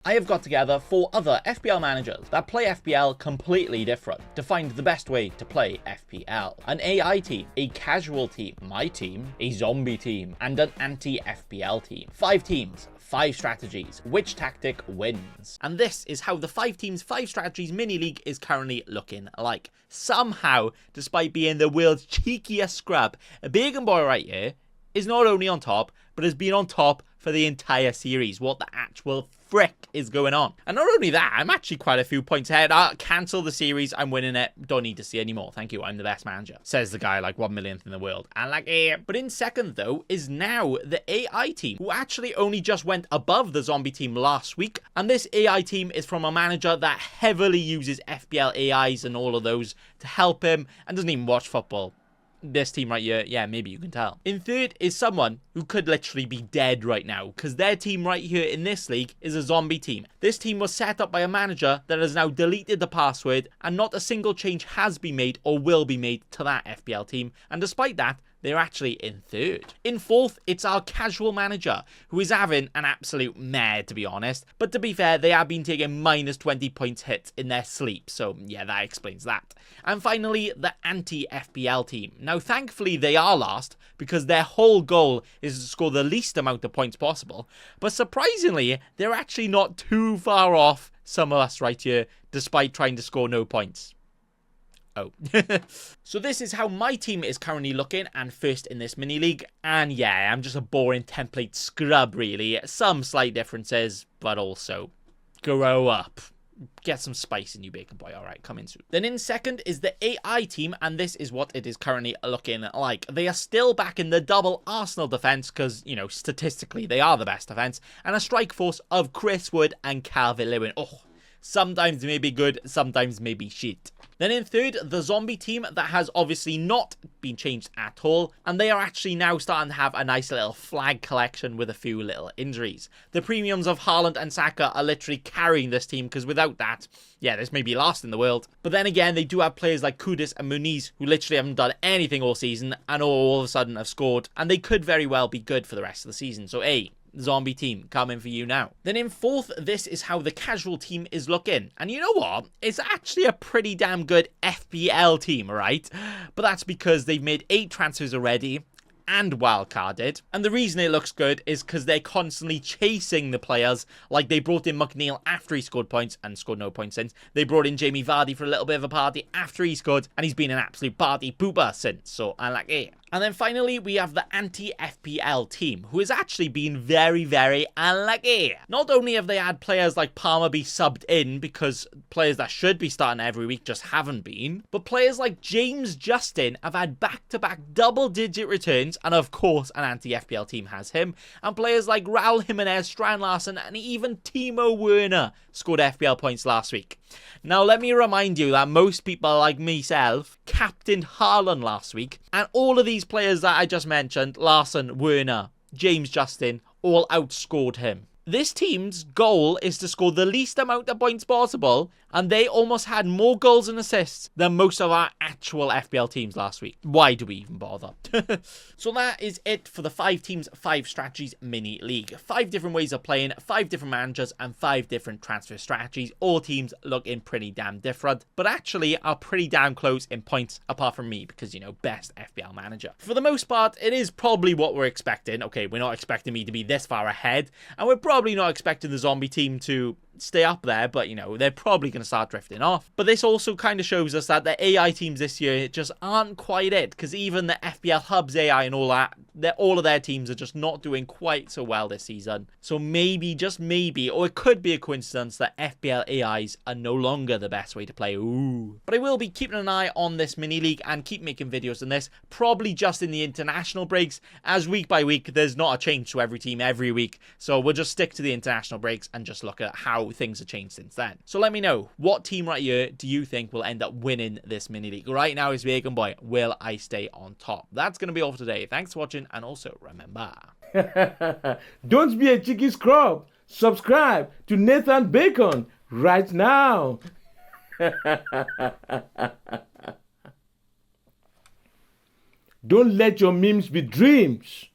I have got together 4 other FPL managers that play FPL completely different to find the best way to play FPL. An AI team, a casual team, my team, a zombie team, and an anti-FPL team. 5 teams, 5 strategies. Which tactic wins? And this is how the 5 teams, 5 strategies mini league is currently looking like. Somehow, despite being the world's cheekiest scrub, a bacon boy right here is not only on top, but has been on top for the entire series. What the actual frick is going on? And not only that, I'm actually quite a few points ahead. I'll cancel the series. I'm winning it. Don't need to see anymore. Thank you. I'm the best manager. Says the guy like 1 millionth in the world. And like, But in second, though, is now the AI team, who actually only just went above the zombie team last week. And this AI team is from a manager that heavily uses FPL AIs and all of those to help him and doesn't even watch football. This team right here, yeah, maybe you can tell. In third is someone who could literally be dead right now, because their team right here in this league is a zombie team. This team was set up by a manager that has now deleted the password, and not a single change has been made or will be made to that FPL team, and despite that, they're actually in third. In fourth, it's our casual manager, who is having an absolute mare, to be honest. But to be fair, they have been taking minus 20 points hits in their sleep, so yeah, that explains that. And finally, the anti-FPL team. Now, thankfully, they are last, because their whole goal is to score the least amount of points possible. But surprisingly, they're actually not too far off some of us right here, despite trying to score no points. Oh. So this is how my team is currently looking and first in this mini league. And yeah, I'm just a boring template scrub really. Some slight differences, but also grow up. Get some spice in you, bacon boy. All right, come in soon. Then in second is the AI team, and this is what it is currently looking like. They are still back in the double Arsenal defense because, you know, statistically they are the best defense, and a strike force of Chris Wood and Calvert-Lewin. Oh, sometimes maybe good, sometimes maybe shit. Then in third, the zombie team that has obviously not been changed at all, and they are actually now starting to have a nice little flag collection with a few little injuries. The premiums of Haaland and Saka are literally carrying this team, because without that, yeah, this may be last in the world. But then again, they do have players like Kudus and Muniz, who literally haven't done anything all season, and all of a sudden have scored, and they could very well be good for the rest of the season. So, zombie team coming for you now. Then in fourth, this is how the casual team is looking. And you know what? It's actually a pretty damn good FPL team, right? But that's because they've made 8 transfers already and wildcarded. And the reason it looks good is because they're constantly chasing the players. Like they brought in McNeil after he scored points and scored no points since. They brought in Jamie Vardy for a little bit of a party after he scored, and he's been an absolute party pooper since. So I like it. And then finally, we have the anti-FPL team, who has actually been very, very unlucky. Not only have they had players like Palmer be subbed in, because players that should be starting every week just haven't been, but players like James Justin have had back-to-back double-digit returns, and of course, an anti-FPL team has him, and players like Raul Jimenez, Strand Larsen, and even Timo Werner scored FPL points last week. Now, let me remind you that most people like myself captained Haaland last week, and all of these players that I just mentioned, Larsen, Werner, James Justin, all outscored him. This team's goal is to score the least amount of points possible, and they almost had more goals and assists than most of our actual FPL teams last week. Why do we even bother? So that is it for the 5 teams, 5 strategies mini league. 5 different ways of playing, 5 different managers, and 5 different transfer strategies. All teams looking pretty damn different, but actually are pretty damn close in points, apart from me, because, you know, best FPL manager. For the most part, it is probably what we're expecting. Okay, we're not expecting me to be this far ahead, and we're probably not expecting the zombie team to stay up there, but you know, they're probably going to start drifting off. But this also kind of shows us that the AI teams this year just aren't quite it, because even the FPL Hubs AI and all that, all of their teams are just not doing quite so well this season. So maybe, just maybe, or it could be a coincidence that FPL AIs are no longer the best way to play. Ooh. But I will be keeping an eye on this mini league and keep making videos on this, probably just in the international breaks, as week by week there's not a change to every team every week, so we'll just stick to the international breaks and just look at how things have changed since then. So let me know, what team right here do you think will end up winning this mini league? Right now is Bacon Boy. Will I stay on top? That's going to be all for today. Thanks for watching, and also remember, don't be a cheeky scrub. Subscribe to Nathan Bacon right now. Don't let your memes be dreams.